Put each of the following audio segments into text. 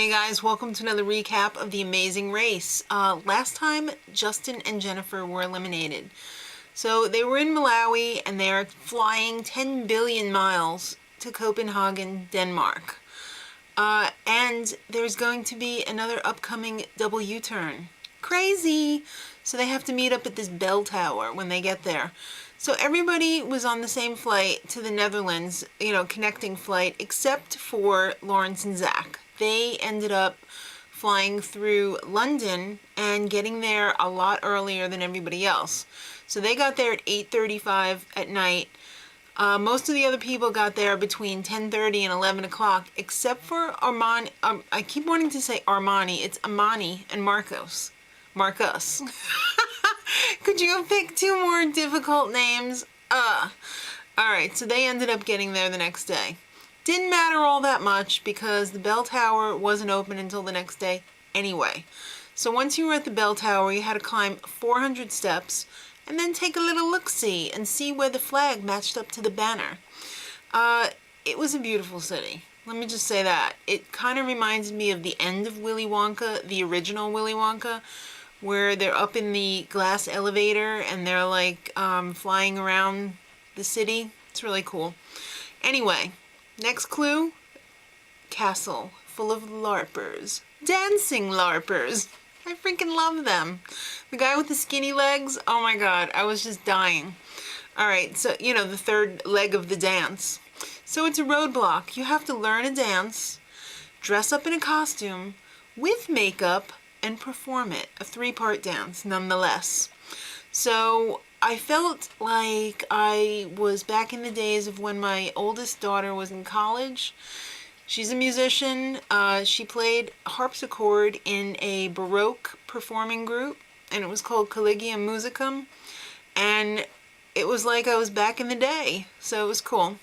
Hey guys, welcome to another recap of The Amazing Race. Last time, Justin and Jennifer were eliminated. So they were in Malawi and they are flying 10 billion miles to Copenhagen, Denmark. And there's going to be another upcoming double U-turn. Crazy! So they have to meet up at this bell tower when they get there. So everybody was on the same flight to the Netherlands, connecting flight, except for Lawrence and Zach. They ended up flying through London and getting there a lot earlier than everybody else. So they got there at 8:35 at night. Most of the other people got there between 10:30 and 11 o'clock, except for Armani. I keep wanting to say Armani. It's Amani and Marcos. Marcus. Could you have picked two more difficult names? Alright, so they ended up getting there the next day. Didn't matter all that much because the bell tower wasn't open until the next day anyway. So once you were at the bell tower, you had to climb 400 steps and then take a little look-see and see where the flag matched up to the banner. It was a beautiful city. Let me just say that. It kind of reminds me of the end of Willy Wonka, the original Willy Wonka, where they're up in the glass elevator and they're like flying around the city. It's really cool. Anyway, next clue, castle full of LARPers. Dancing LARPers. I freaking love them. The guy with the skinny legs, oh my god, I was just dying. Alright, so, the third leg of the dance. So it's a roadblock. You have to learn a dance, dress up in a costume, with makeup, and perform it. A 3-part dance, nonetheless. So I felt like I was back in the days of when my oldest daughter was in college. She's a musician. She played harpsichord in a Baroque performing group, and it was called Collegium Musicum. And it was like I was back in the day, so it was cool.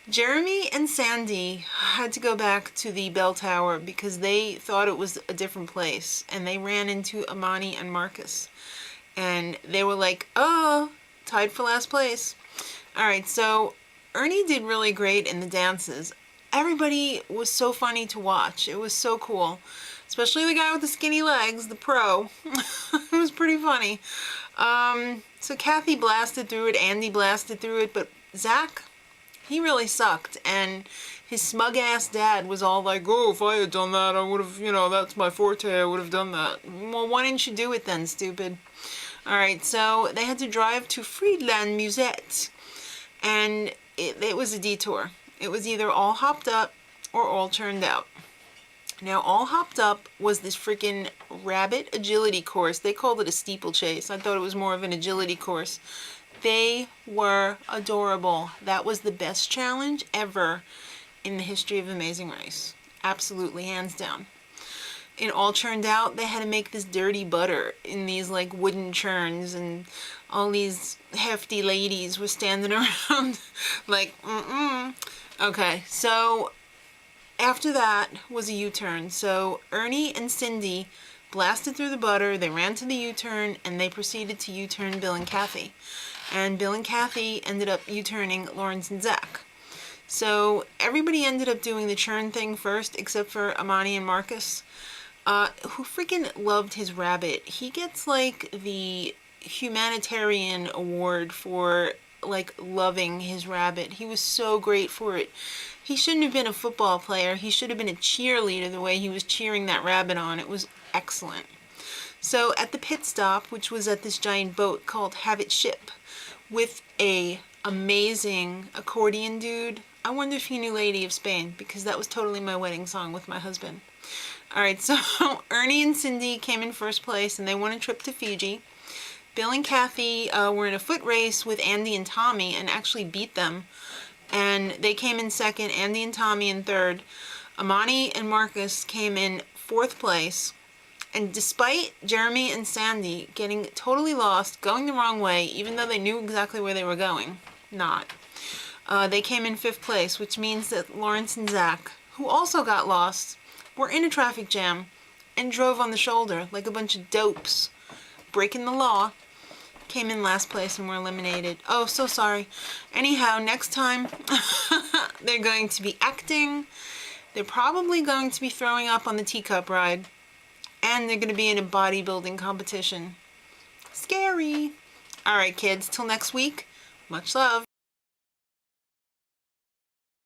Jeremy and Sandy had to go back to the bell tower because they thought it was a different place, and they ran into Amani and Marcus. And they were like, oh, tied for last place. Alright, so Ernie did really great in the dances. Everybody was so funny to watch. It was so cool. Especially the guy with the skinny legs, the pro. It was pretty funny. So Kathy blasted through it, Andy blasted through it, but Zach, he really sucked. And his smug-ass dad was all like, oh, if I had done that, I would have, that's my forte, I would have done that. Well, why didn't you do it then, stupid? Alright, so they had to drive to Friedland Musette. And it was a detour. It was either all hopped up or all turned out. Now, all hopped up was this freaking rabbit agility course. They called it a steeplechase. I thought it was more of an agility course. They were adorable. That was the best challenge ever in the history of Amazing Race. Absolutely, hands down. In all turned out, they had to make this dirty butter in these like wooden churns, and all these hefty ladies were standing around like, Okay, so after that was a U-turn. So Ernie and Cindy blasted through the butter, they ran to the U-turn, and they proceeded to U-turn Bill and Kathy. And Bill and Kathy ended up U-turning Lawrence and Zach. So everybody ended up doing the churn thing first, except for Amani and Marcus, who freaking loved his rabbit. He gets like the humanitarian award for like loving his rabbit. He was so great for it. He shouldn't have been a football player. He should have been a cheerleader the way he was cheering that rabbit on. It was excellent. So at the pit stop, which was at this giant boat called Have It Ship, with a amazing accordion dude. I wonder if he knew Lady of Spain, because that was totally my wedding song with my husband. Alright, so Ernie and Cindy came in first place, and they won a trip to Fiji. Bill and Kathy were in a foot race with Andy and Tommy and actually beat them. And they came in second, Andy and Tommy in third. Amani and Marcus came in fourth place. And despite Jeremy and Sandy getting totally lost, going the wrong way, even though they knew exactly where they were going, they came in fifth place, which means that Lawrence and Zach, who also got lost, were in a traffic jam and drove on the shoulder like a bunch of dopes, breaking the law, came in last place and were eliminated. Oh, so sorry. Anyhow, next time they're going to be acting They're probably going to be throwing up on the teacup ride. And they're going to be in a bodybuilding competition. Scary. All right, kids. Till next week. Much love.